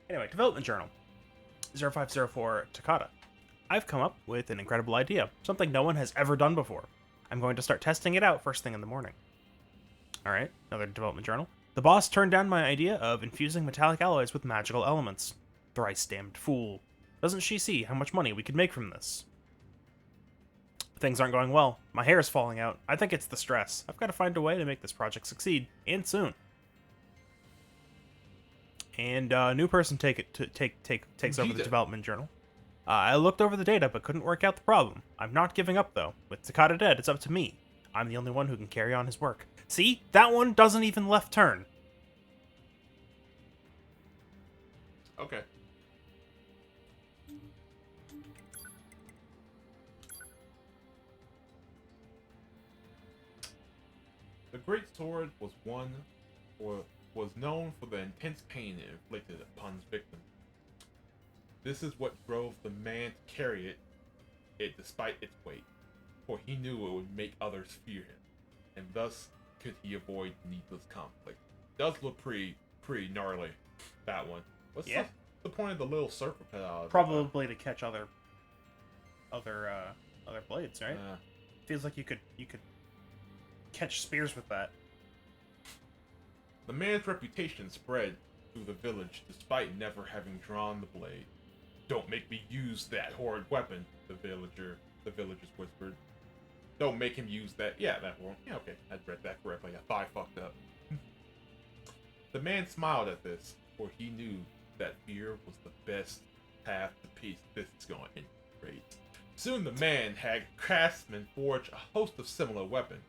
Anyway, development journal 0504 Takata. I've come up with an incredible idea, something no one has ever done before. I'm going to start testing it out first thing in the morning. Alright, another development journal. The boss turned down my idea of infusing metallic alloys with magical elements. Thrice damned fool. Doesn't she see how much money we could make from this? Things aren't going well. My hair is falling out. I think it's the stress. I've got to find a way to make this project succeed, and soon. And new person takes over the development journal. I looked over the data, but couldn't work out the problem. I'm not giving up, though. With Takata dead, it's up to me. I'm the only one who can carry on his work. See? That one doesn't even left turn. Okay. The Great Sword was known for the intense pain it inflicted upon its victim. This is what drove the man to carry it despite its weight, for he knew it would make others fear him, and thus could he avoid needless conflict. Does look pretty gnarly, that one. What's the point of the little circle cut out? Probably to catch other blades, right? Feels like you could catch spears with that. The man's reputation spread through the village despite never having drawn the blade. Don't make me use that horrid weapon, the villagers whispered. Don't make him use that. Yeah, that one. Yeah, okay. I read that correctly. I thought I fucked up. The man smiled at this, for he knew that fear was the best path to peace. This is going great. Soon the man had craftsmen forge a host of similar weapons.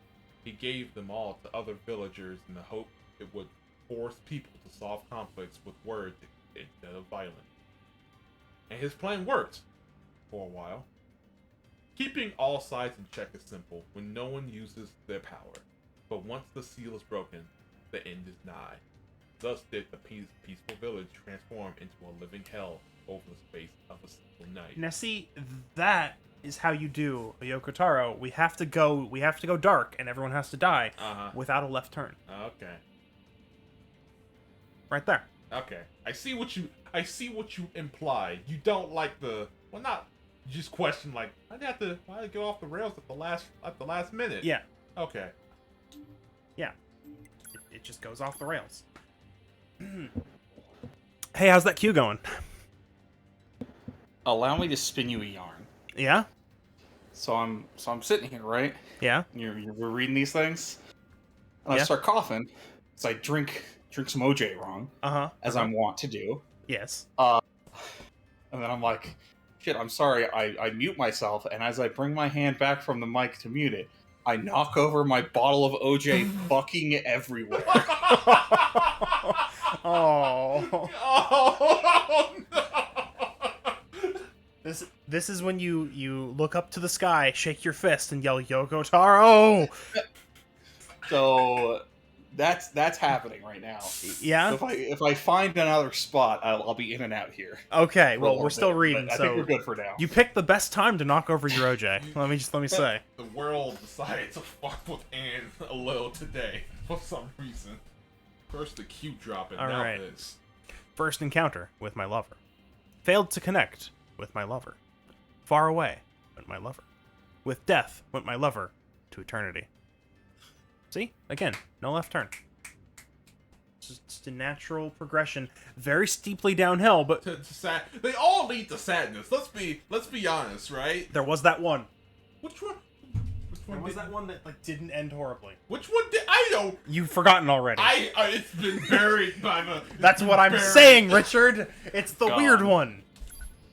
He gave them all to other villagers in the hope it would force people to solve conflicts with words instead of violence. And his plan worked for a while. Keeping all sides in check is simple when no one uses their power. But once the seal is broken, the end is nigh. Thus did the peaceful village transform into a living hell over the space of a single night. Now see, that is how you do a Yoko Taro. We have to go dark, and everyone has to die without a left turn. Okay. Right there. Okay. I see what you implied. You don't like the not. You just question like why did I go off the rails at the last minute? Yeah. Okay. Yeah. It just goes off the rails. Hey, how's that queue going? Allow me to spin you a yarn. Yeah. So I'm sitting here, right? Yeah. We're reading these things, and I Yeah. start coughing. So I drink some OJ wrong, as I'm wont to do. Yes. And then I'm like, shit, I'm sorry. I mute myself, and as I bring my hand back from the mic to mute it, I knock over my bottle of OJ fucking everywhere. Oh. Oh no. This is when you look up to the sky, shake your fist, and yell Yoko Taro. So that's happening right now. Yeah. So if I find another spot, I'll be in and out here. Okay. Well, we're still reading, I so think we're good for now. you picked the best time to knock over your OJ. Let me say. The world decided to fuck with Anne a little today for some reason. First the Q drop and now Alright. this. First encounter with my lover. Failed to connect with my lover. Far away went my lover. With death went my lover to eternity. See? Again, no left turn. It's just a natural progression. Very steeply downhill, but To they all lead to sadness. Let's be honest, right? there was that one. Which one? There was that one that didn't end horribly. Which one did I don't? You've forgotten already. It's been buried by the. That's what I'm saying, Richard. It's the weird one.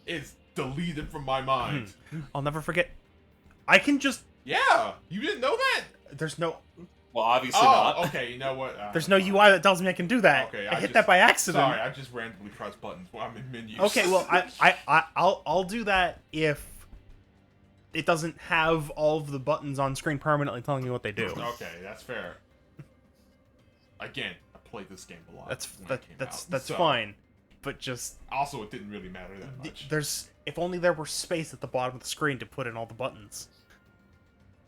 It's deleted from my mind. I'll never forget. I can just. Yeah, you didn't know that? There's no. Well, obviously not. Okay. You know what? There's no UI that tells me I can do that. Okay, I hit that by accident. Sorry, I just randomly press buttons while I'm in menus. Okay, well, I'll do that if it doesn't have all of the buttons on screen permanently telling me what they do. Okay, that's fair. Again, I played this game a lot. That's fine, but just also it didn't really matter that much. if only there were space at the bottom of the screen to put in all the buttons.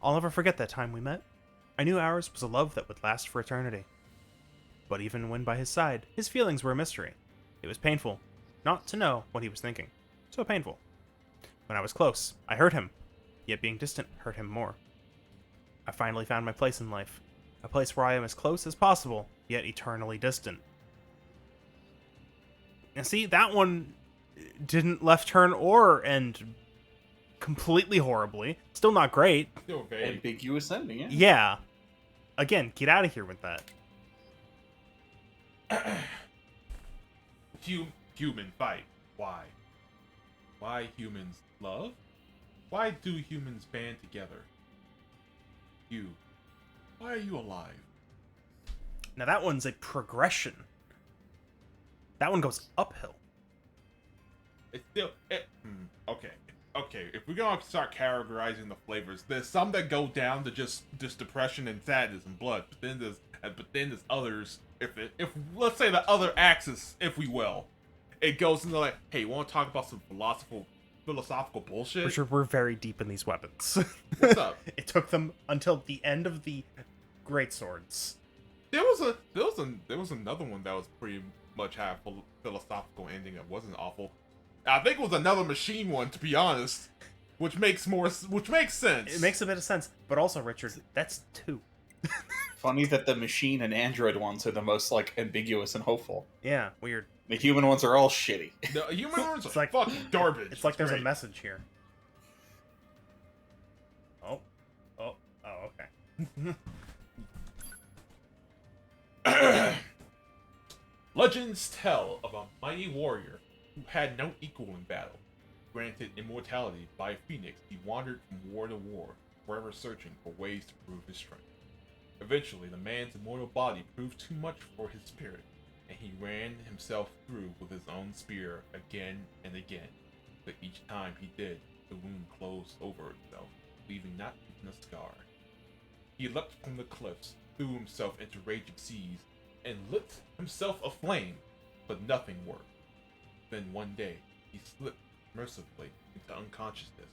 I'll never forget that time we met. I knew ours was a love that would last for eternity. But even when by his side, his feelings were a mystery. It was painful, not to know what he was thinking. So painful. When I was close, I hurt him, yet being distant hurt him more. I finally found my place in life. A place where I am as close as possible, yet eternally distant. And see, that one didn't left turn or end completely horribly. Still not great. Still vague. Ambiguous ending, yeah. Yeah. Again, get out of here with that. Human fight. Why? Why humans love? Why do humans band together? You. Why are you alive? Now that one's a progression. That one goes uphill. It's still okay. Okay, if we're gonna start categorizing the flavors, there's some that go down to just depression and sadness and blood, but then there's others. If let's say the other axis, if we will, it goes into like, hey, you want to talk about some philosophical bullshit? Richard, we're very deep in these weapons. What's up? It took them until the end of the great swords. There was another one that was pretty much had a philosophical ending that wasn't awful. I think it was another machine one, to be honest, which makes sense. It makes a bit of sense, but also, Richard, that's 2. Funny that the machine and android ones are the most, like, ambiguous and hopeful. Yeah, weird. The human ones are all shitty. The human ones It's are like- fucking garbage. It's like there's a great. message here. Oh, okay. Legends tell of a mighty warrior who had no equal in battle. Granted immortality by a phoenix, he wandered from war to war, forever searching for ways to prove his strength. Eventually, the man's immortal body proved too much for his spirit, and he ran himself through with his own spear again and again. But each time he did, the wound closed over itself, leaving not even a scar. He leapt from the cliffs, threw himself into raging seas, and lit himself aflame, but nothing worked. Then one day, he slipped mercifully into unconsciousness,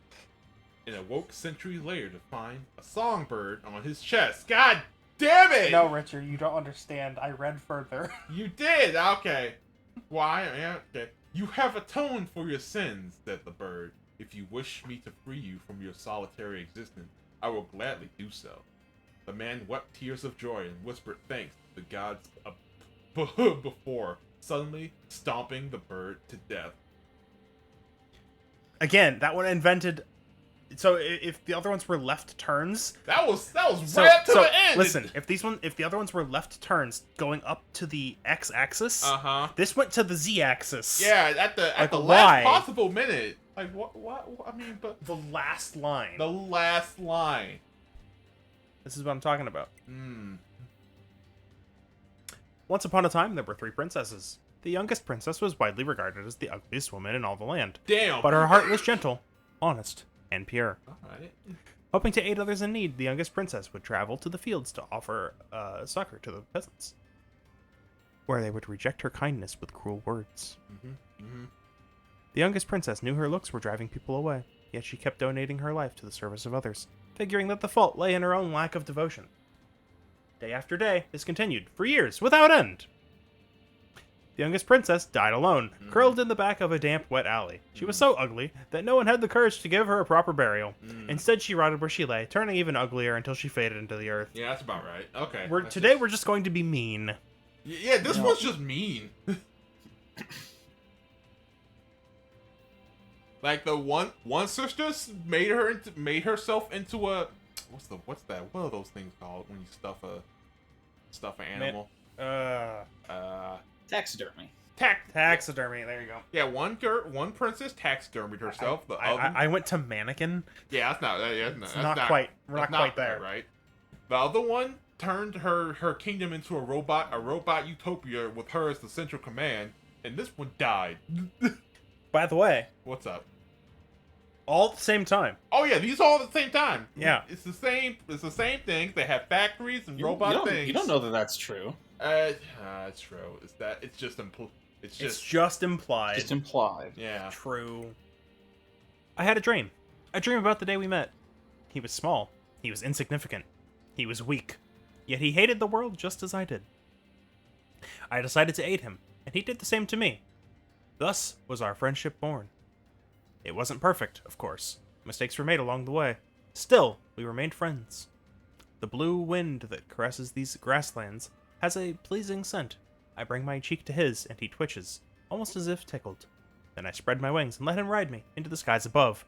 and awoke centuries later to find a songbird on his chest. God damn it! No, Richard, you don't understand. I read further. You did? Okay. Why? Yeah, okay. You have atoned for your sins, said the bird. If you wish me to free you from your solitary existence, I will gladly do so. The man wept tears of joy and whispered thanks to the gods before suddenly stomping the bird to death. Again, that one invented. So if the other ones were left turns, That was so, right up to so the end. listen, if the other ones were left turns going up to the x-axis, this went to the z-axis. Yeah, at the Like, last why? possible minute. Like what? I mean, but The last line. the last line. This is what I'm talking about. Hmm. Once upon a time, there were 3 princesses. The youngest princess was widely regarded as the ugliest woman in all the land, Damn. but her heart was gentle, honest, and pure. All right. Hoping to aid others in need, the youngest princess would travel to the fields to offer succor to the peasants, where they would reject her kindness with cruel words. The youngest princess knew her looks were driving people away, yet she kept donating her life to the service of others, figuring that the fault lay in her own lack of devotion. Day after day, this continued, for years, without end. The youngest princess died alone, curled in the back of a damp, wet alley. She was so ugly that no one had the courage to give her a proper burial. Instead, she rotted where she lay, turning even uglier until she faded into the earth. Yeah, that's about right. Okay. Today, we're just going to be mean. Yeah, this one's just mean. Like the one sister made herself into a what's that? What are those things called when you stuff an animal? Taxidermy. Taxidermy. There you go. Yeah, one princess taxidermied herself. The other, I went to mannequin. yeah, that's not. Yeah, It's not quite. We're not quite there. right? The other one turned her kingdom into a robot utopia with her as the central command, and this one died. By the way, What's up? all at the same time. Oh yeah, these all at the same time. Yeah. It's the same things. They have factories and robot things. You don't know that that's true. It's true. It's just It's just implied. Just implied. yeah. True. I had a dream. A dream about the day we met. He was small. He was insignificant. He was weak. Yet he hated the world just as I did. I decided to aid him, and he did the same to me. Thus was our friendship born. It wasn't perfect, of course. Mistakes were made along the way. Still, we remained friends. The blue wind that caresses these grasslands has a pleasing scent. I bring my cheek to his, and he twitches, almost as if tickled. Then I spread my wings and let him ride me into the skies above.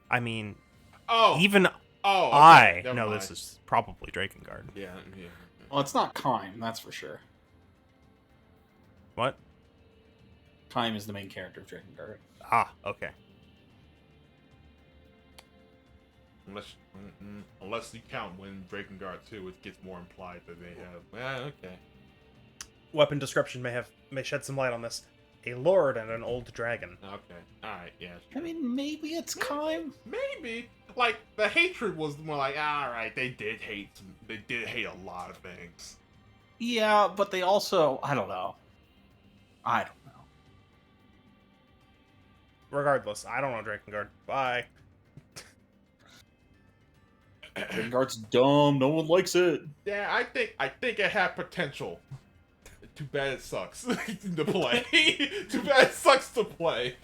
I mean, Oh, even oh, okay, I never know mind. this is probably Drakengard. Yeah, yeah. Well, it's not Kime, that's for sure. What? Kime is the main character of Drakengard. Ah, okay. Unless you count when Drakengard 2, it gets more implied that they have. Okay. Weapon description may shed some light on this. A lord and an old dragon. Okay. Alright, yeah. I mean, maybe it's Kime. Maybe. Like, the hatred was more like, alright, they did hate a lot of things. Yeah, but they also, I don't know. Regardless, I don't know Drakengard. Bye. Drakengard's dumb. No one likes it. Yeah, I think it had potential. Too bad it sucks to play. Too bad it sucks to play.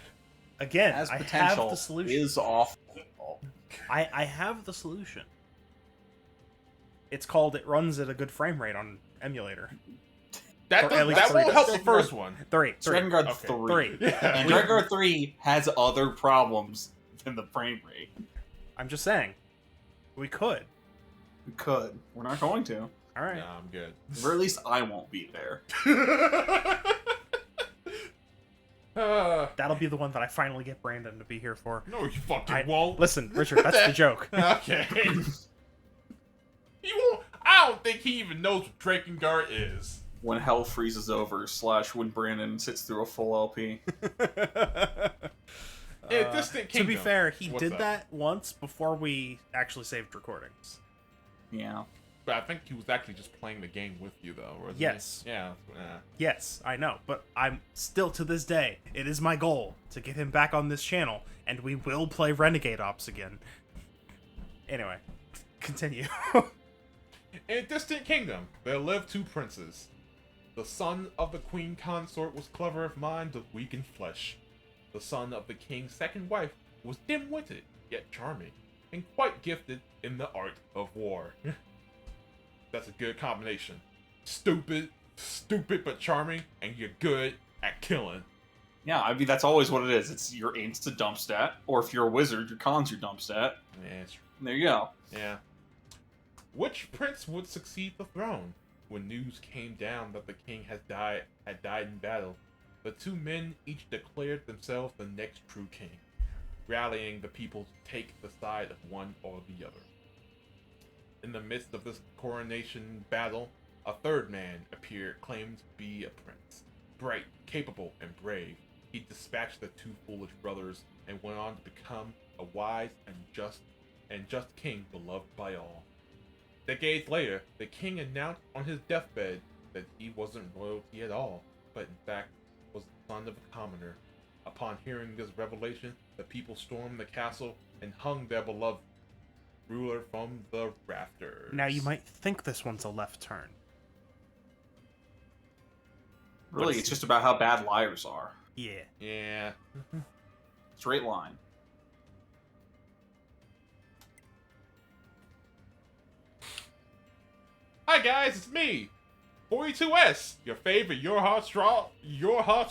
Again, Has I have potential. the solution. Is awful. I have the solution. It's called it runs at a good frame rate on emulator. That Or at least won't three help the does. first one. Three. Drakengard Okay. 3. Three. Yeah. And Drakengard 3 has other problems than the frame rate. I'm just saying. We could. We could. We're not going to. All right. Nah, I'm good. Or at least I won't be there. That'll be the one that I finally get Brandon to be here for. No, you fucking won't. Listen, Richard, that's the joke. Okay. He won't. I don't think he even knows what Drakengard is. When hell freezes over / when Brandon sits through a full LP. Yeah, Distant To be Kingdom. fair, he What's did up? that once before we actually saved recordings. Yeah. But I think he was actually just playing the game with you, though. Wasn't Yes. He? Yeah. Yes, I know, but I'm still to this day, it is my goal to get him back on this channel, and we will play Renegade Ops again. Anyway, continue. In Distant Kingdom, there lived two princes. The son of the queen consort was clever of mind but weak in flesh. The son of the king's second wife was dim-witted, yet charming, and quite gifted in the art of war. That's a good combination. Stupid but charming, and you're good at killing. Yeah, I mean, that's always what it is. It's your aim's to dump stat, or if you're a wizard, your con's your dump stat. Yeah, And there you go. yeah. Which prince would succeed the throne? When news came down that the king had died in battle, the two men each declared themselves the next true king, rallying the people to take the side of one or the other. In the midst of this coronation battle, a third man appeared, claimed to be a prince. Bright, capable, and brave, he dispatched the two foolish brothers and went on to become a wise and just king beloved by all. Decades later, the king announced on his deathbed that he wasn't royalty at all, but in fact was the son of a commoner. Upon hearing this revelation, the people stormed the castle and hung their beloved ruler from the rafters. Now, you might think this one's a left turn. Really, it's just about how bad liars are. Yeah. Yeah. Straight line. Hi guys, it's me, 42S, your favorite Your Heart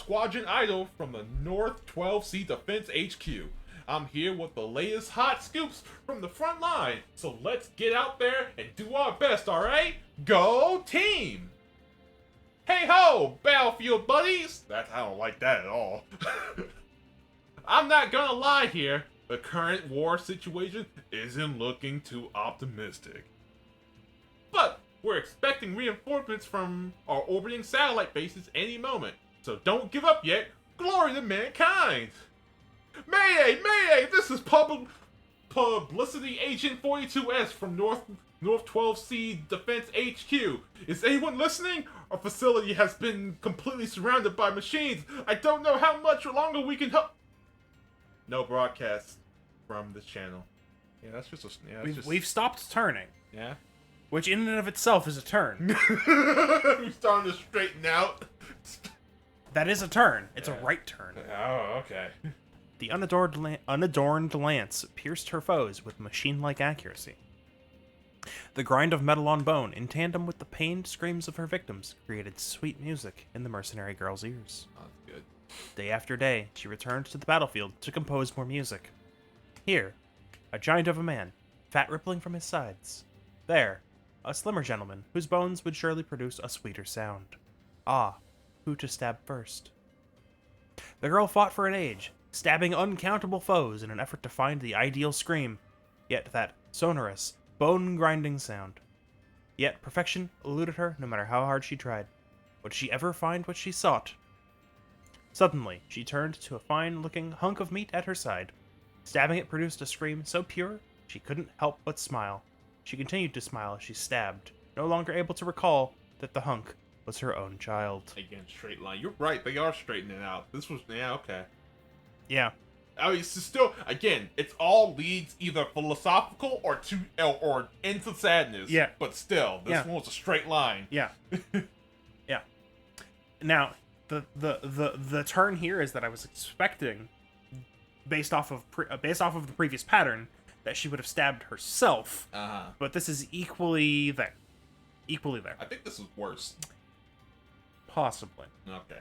Squadron idol from the North 12C Defense HQ. I'm here with the latest hot scoops from the front line, so let's get out there and do our best, alright? Go team! Hey ho, Battlefield buddies! I don't like that at all. I'm not gonna lie here, the current war situation isn't looking too optimistic. But we're expecting reinforcements from our orbiting satellite bases any moment, so don't give up yet. Glory to mankind! Mayday! Mayday! This is Publicity Agent 42S from North 12C Defense HQ. Is anyone listening? Our facility has been completely surrounded by machines. I don't know how much longer we can help. No broadcast from this channel. Yeah, that's just a... Yeah, We've stopped turning, Yeah? which in and of itself is a turn. We're starting to straighten out. That is a turn. It's Yeah. a right turn. Oh, okay. The unadorned lance pierced her foes with machine-like accuracy. The grind of metal on bone, in tandem with the pained screams of her victims, created sweet music in the mercenary girl's ears. Oh, that's good. Day after day, she returned to the battlefield to compose more music. Here, a giant of a man, fat rippling from his sides. There, a slimmer gentleman whose bones would surely produce a sweeter sound. Ah, who to stab first? The girl fought for an age, stabbing uncountable foes in an effort to find the ideal scream, yet that sonorous, bone-grinding sound. Yet perfection eluded her no matter how hard she tried. Would she ever find what she sought? Suddenly, she turned to a fine-looking hunk of meat at her side. Stabbing it produced a scream so pure, she couldn't help but smile. She continued to smile as she stabbed, no longer able to recall that the hunk was her own child. Again, straight line. You're right. They are straightening it out. This was okay. Yeah, I mean, it's still again. It's all leads either philosophical or into sadness. Yeah. But still, this one was a straight line. yeah, yeah. Now, the turn here is that I was expecting, based off of the previous pattern, that she would have stabbed herself. But this is equally there. I think this is worse. Possibly. Okay.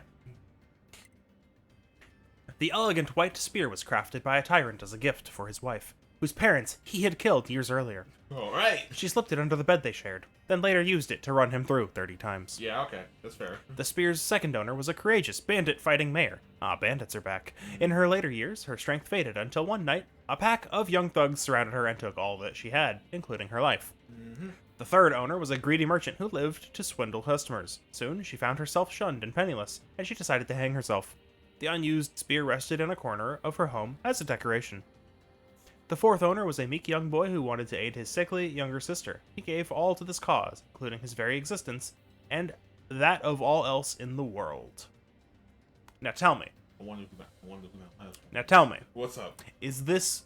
The elegant white spear was crafted by a tyrant as a gift for his wife, whose parents he had killed years earlier. All right. She slipped it under the bed they shared, then later used it to run him through 30 times. Yeah. Okay. That's fair. The spear's second owner was a courageous bandit-fighting mayor. Ah, bandits are back. In her later years, her strength faded until one night, a pack of young thugs surrounded her and took all that she had, including her life. The third owner was a greedy merchant who lived to swindle customers. Soon, she found herself shunned and penniless, and she decided to hang herself. The unused spear rested in a corner of her home as a decoration. The fourth owner was a meek young boy who wanted to aid his sickly younger sister. He gave all to this cause, including his very existence, and that of all else in the world. Now tell me. Now tell me. What's up? Is this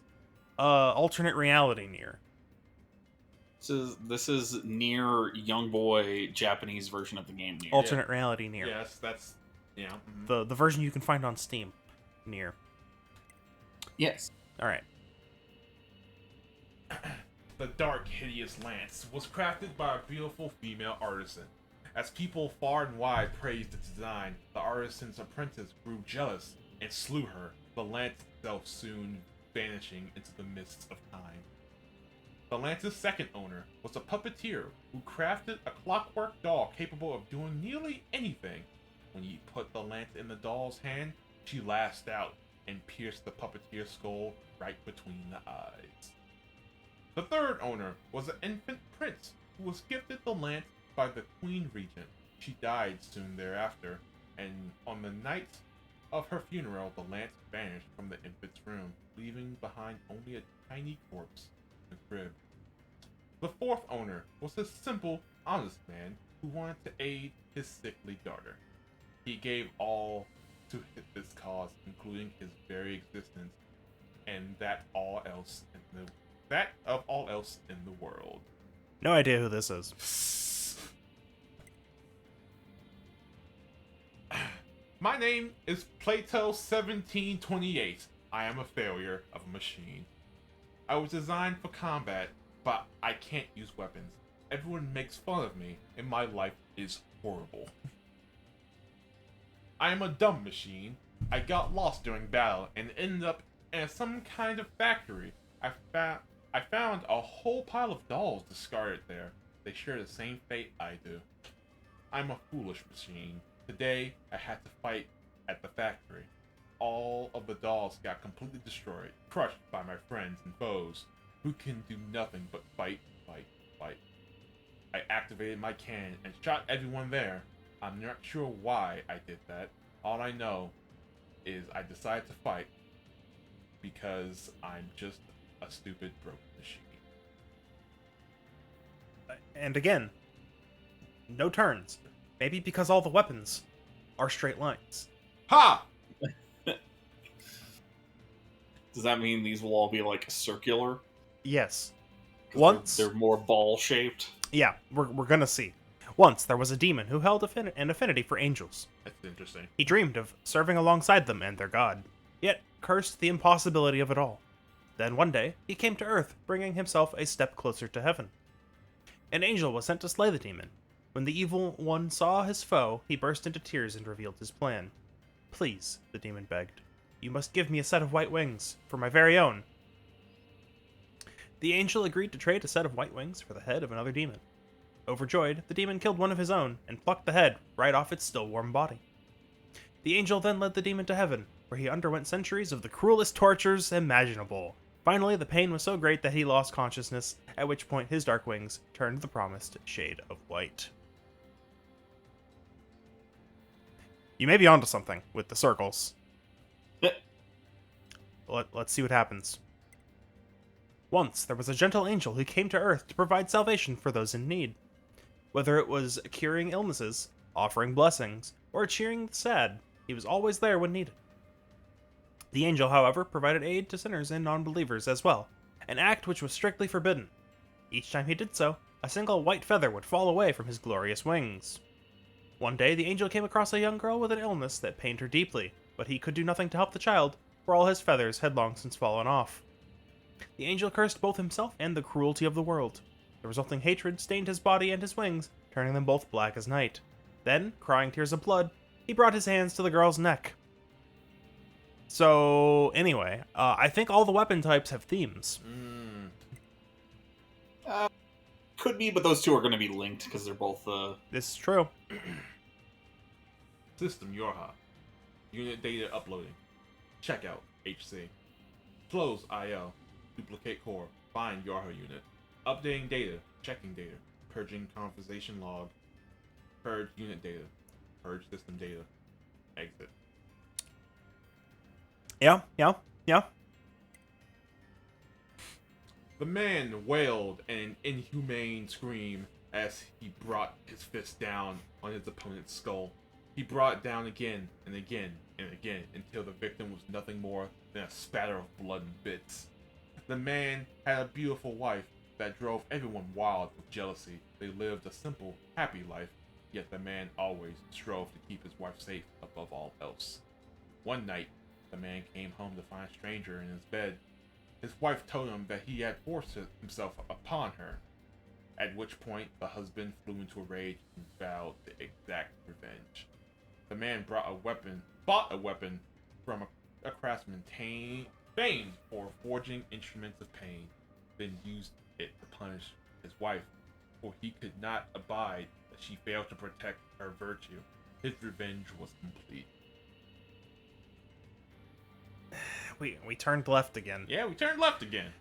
alternate reality NieR? This is NieR young boy Japanese version of the game NieR. Alternate reality NieR. Yes, that's yeah. The version you can find on Steam. NieR. Yes. Alright. The dark, hideous lance was crafted by a beautiful female artisan. As people far and wide praised its design, the artisan's apprentice grew jealous and slew her, the lance itself soon vanishing into the mists of time. The lance's second owner was a puppeteer who crafted a clockwork doll capable of doing nearly anything. When he put the lance in the doll's hand, she lashed out and pierced the puppeteer's skull right between the eyes. The third owner was an infant prince who was gifted the lance by the Queen Regent. She died soon thereafter, and on the night of her funeral, the lance vanished from the infant's room, leaving behind only a tiny corpse in the crib. The fourth owner was a simple, honest man who wanted to aid his sickly daughter. He gave all to this cause, including his very existence, and that of all else in the world. No idea who this is. My name is Plato 1728. I am a failure of a machine. I was designed for combat, but I can't use weapons. Everyone makes fun of me, and my life is horrible. I am a dumb machine. I got lost during battle and ended up in some kind of factory. I found a whole pile of dolls discarded there. They share the same fate I do. I'm a foolish machine. Today, I had to fight at the factory. All of the dolls got completely destroyed, crushed by my friends and foes, who can do nothing but fight, fight, fight. I activated my cannon and shot everyone there. I'm not sure why I did that. All I know is I decided to fight because I'm just a stupid, broken machine. And again, no turns. Maybe because all the weapons are straight lines. Ha! Does that mean these will all be like circular? Yes. 'Cause Once they're more ball shaped. Yeah, we're gonna see. Once there was a demon who held an affinity for angels. That's interesting. He dreamed of serving alongside them and their god, yet cursed the impossibility of it all. Then one day, he came to Earth, bringing himself a step closer to heaven. An angel was sent to slay the demon. When the evil one saw his foe, he burst into tears and revealed his plan. Please, the demon begged, you must give me a set of white wings, for my very own. The angel agreed to trade a set of white wings for the head of another demon. Overjoyed, the demon killed one of his own and plucked the head right off its still warm body. The angel then led the demon to heaven, where he underwent centuries of the cruelest tortures imaginable. Finally, the pain was so great that he lost consciousness, at which point his dark wings turned the promised shade of white. You may be onto something with the circles. Let's see what happens. Once, there was a gentle angel who came to Earth to provide salvation for those in need. Whether it was curing illnesses, offering blessings, or cheering the sad, he was always there when needed. The angel, however, provided aid to sinners and non-believers as well, an act which was strictly forbidden. Each time he did so, a single white feather would fall away from his glorious wings. One day, the angel came across a young girl with an illness that pained her deeply, but he could do nothing to help the child, for all his feathers had long since fallen off. The angel cursed both himself and the cruelty of the world. The resulting hatred stained his body and his wings, turning them both black as night. Then, crying tears of blood, he brought his hands to the girl's neck. So, anyway, I think all the weapon types have themes. Could be, but those two are going to be linked because they're both. This is true. System Yorha. Unit data uploading. Checkout HC. Close IO. Duplicate core. Find Yorha unit. Updating data. Checking data. Purging conversation log. Purge unit data. Purge system data. Exit. Yeah. The man wailed an inhumane scream as he brought his fist down on his opponent's skull. He brought it down again and again and again until the victim was nothing more than a spatter of blood and bits. The man had a beautiful wife that drove everyone wild with jealousy. They lived a simple, happy life, yet the man always strove to keep his wife safe above all else. One night, the man came home to find a stranger in his bed. His wife told him that he had forced himself upon her, at which point the husband flew into a rage and vowed to exact revenge. The man bought a weapon from a craftsman famed for forging instruments of pain, then used it to punish his wife, for he could not abide that she failed to protect her virtue. His revenge was complete. We turned left again. Yeah, we turned left again.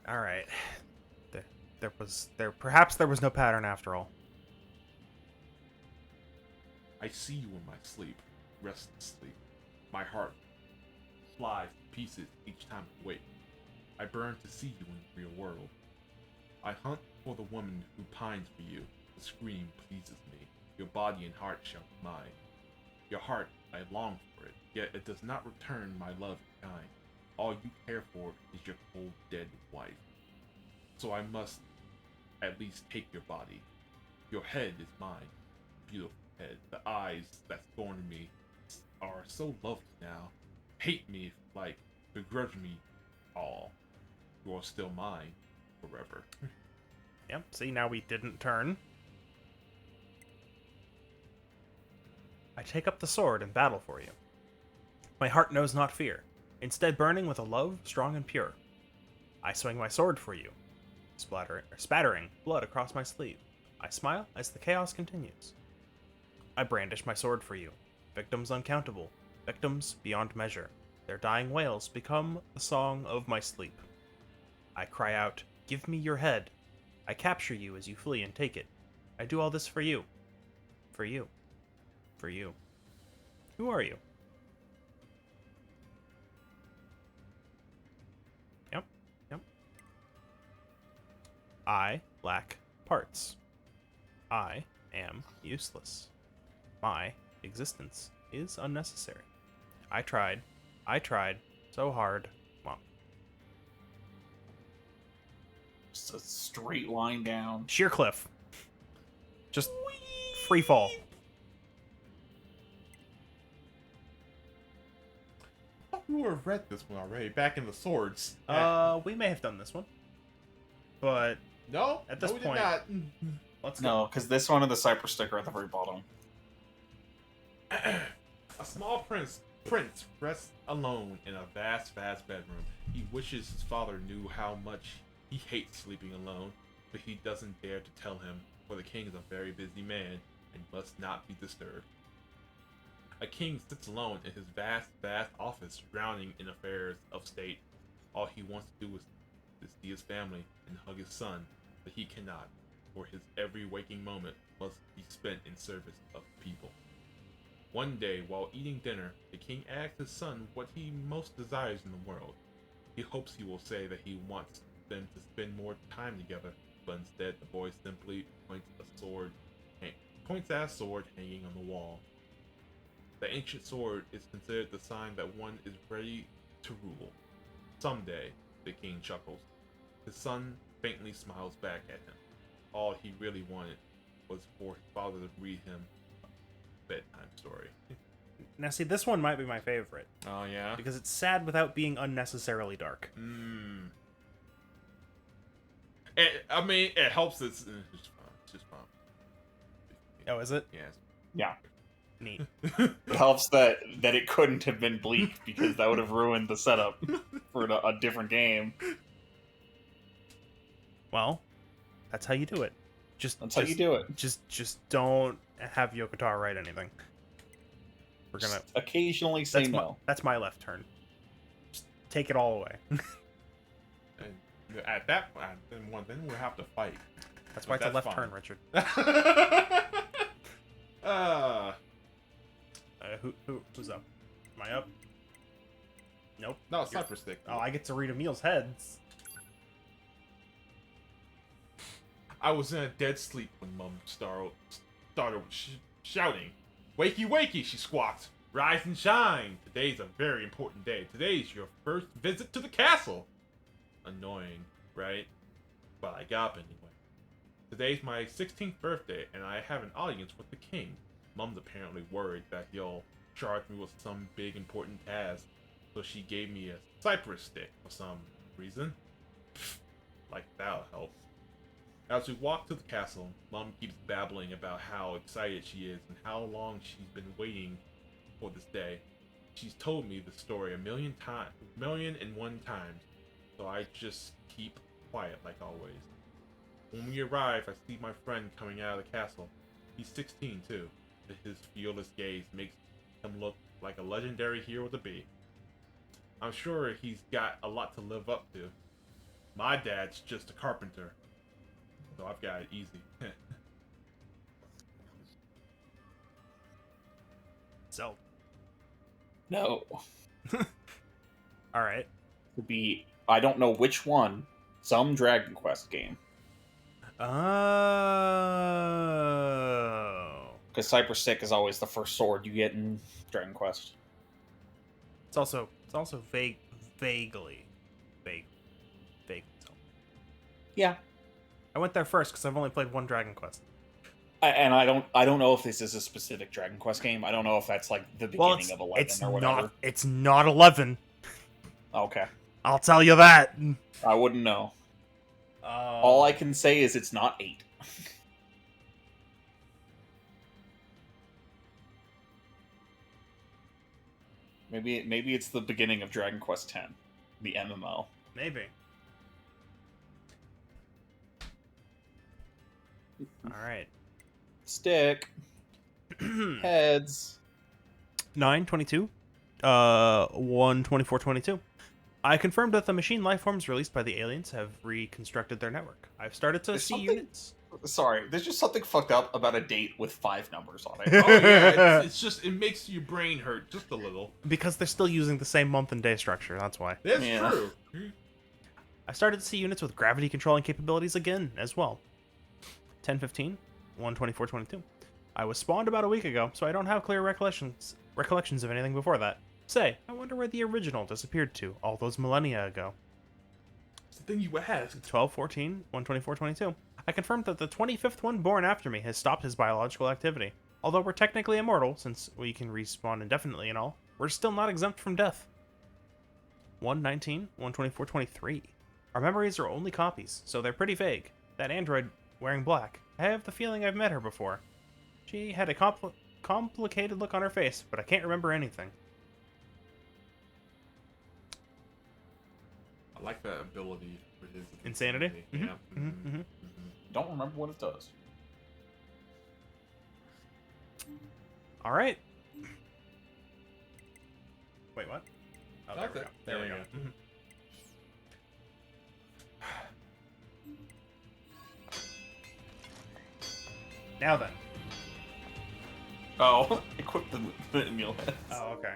All right. Perhaps there was no pattern after all. I see you in my sleep, restlessly. My heart flies to pieces each time I wake. I burn to see you in the real world. I hunt for the woman who pines for you. The scream pleases me. Your body and heart shall be mine. Your heart, I long for it, yet it does not return my love in kind. All you care for is your cold, dead wife. So I must at least take your body. Your head is mine. Beautiful head. The eyes that scorn me are so lovely now. Hate me if you like. Begrudge me all. You are still mine forever. Yep, see, now we didn't turn. I take up the sword and battle for you. My heart knows not fear, instead burning with a love strong and pure. I swing my sword for you, spattering blood across my sleeve. I smile as the chaos continues. I brandish my sword for you, victims uncountable, victims beyond measure. Their dying wails become the song of my sleep. I cry out, give me your head. I capture you as you flee and take it. I do all this for you. For you. For you. Who are you? Yep. I lack parts. I am useless. My existence is unnecessary. I tried so hard. Well, Just a straight line down. sheer cliff. Just free fall. I thought we would have read this one already, back in the swords. We may have done this one. But No? at this we did point- not. let's go. No, because this one and the Cypress sticker at the very bottom. A small prince rests alone in a vast bedroom. He wishes his father knew how much he hates sleeping alone, but he doesn't dare to tell him, for the king is a very busy man and must not be disturbed. A king sits alone in his vast office, drowning in affairs of state. All he wants to do is to see his family and hug his son, but he cannot, for his every waking moment must be spent in service of the people. One day, while eating dinner, the king asks his son what he most desires in the world. He hopes he will say that he wants them to spend more time together, but instead the boy simply points at a sword hanging on the wall. The ancient sword is considered the sign that one is ready to rule. Someday, the king chuckles. His son faintly smiles back at him. All he really wanted was for his father to read him a bedtime story. Now, see, this one might be my favorite. Oh, yeah? Because it's sad without being unnecessarily dark. I mean, it helps it's just fun. Oh, is it? Yes. Yeah. Neat. It helps that it couldn't have been bleak, because that would have ruined the setup for a different game. Well, that's how you do it. That's how you do it. Just don't have Yokotaro write anything. We're gonna Just occasionally say no. That's my left turn. Just take it all away. And at that point, then we'll have to fight. That's why But it's a left fine. turn, Richard. Who's up? Am I up? Nope. No, Cypress Stick. Oh, I get to read Emil's heads. I was in a dead sleep when Mum started shouting. Wakey, wakey, she squawked. Rise and shine. Today's a very important day. Today's your first visit to the castle. Annoying, right? But I got up anyway. Today's my 16th birthday, and I have an audience with the king. Mum's apparently worried that he'll charge me with some big important task, so she gave me a cypress stick for some reason. Like that'll help. As we walk to the castle, Mum keeps babbling about how excited she is and how long she's been waiting for this day. She's told me the story a million and one times, so I just keep quiet like always. When we arrive, I see my friend coming out of the castle. He's 16 too. His fearless gaze makes him look like a legendary hero to be. I'm sure he's got a lot to live up to. My dad's just a carpenter, so I've got it easy. So. No. All right. Would be, I don't know which one, some Dragon Quest game. Oh. Because Cypress Stick is always the first sword you get in Dragon Quest. It's also vaguely. Yeah. I went there first because I've only played one Dragon Quest. And I don't know if this is a specific Dragon Quest game. I don't know if that's like the beginning of 11 or whatever. It's not 11. Okay. I'll tell you that. I wouldn't know. All I can say is it's not 8. Maybe it's the beginning of Dragon Quest X, the MMO. Maybe. All right. Stick. Heads. 9/22. 1/24/22. I confirmed that the machine life forms released by the aliens have reconstructed their network. I've started to see units. Sorry, there's just something fucked up about a date with 5 numbers on it. Oh yeah, it's just, it makes your brain hurt just a little. Because they're still using the same month and day structure, that's why. That's Yeah. true. I started to see units with gravity controlling capabilities again, as well. 10/15, 1/24/22. I was spawned about a week ago, so I don't have clear recollections of anything before that. Say, I wonder where the original disappeared to all those millennia ago. It's the thing you asked. 12/14, 1/24/22. I confirmed that the 25th one born after me has stopped his biological activity. Although we're technically immortal, since we can respawn indefinitely and all, we're still not exempt from death. 119, 124, 23. Our memories are only copies, so they're pretty vague. That android wearing black, I have the feeling I've met her before. She had a complicated look on her face, but I can't remember anything. I like that ability for his Insanity? Yeah. Don't remember what it does. All right. Wait, what? Oh, there That's we go. it. There we go. Mhm. Now then. Oh, equip the amulet. Oh, okay.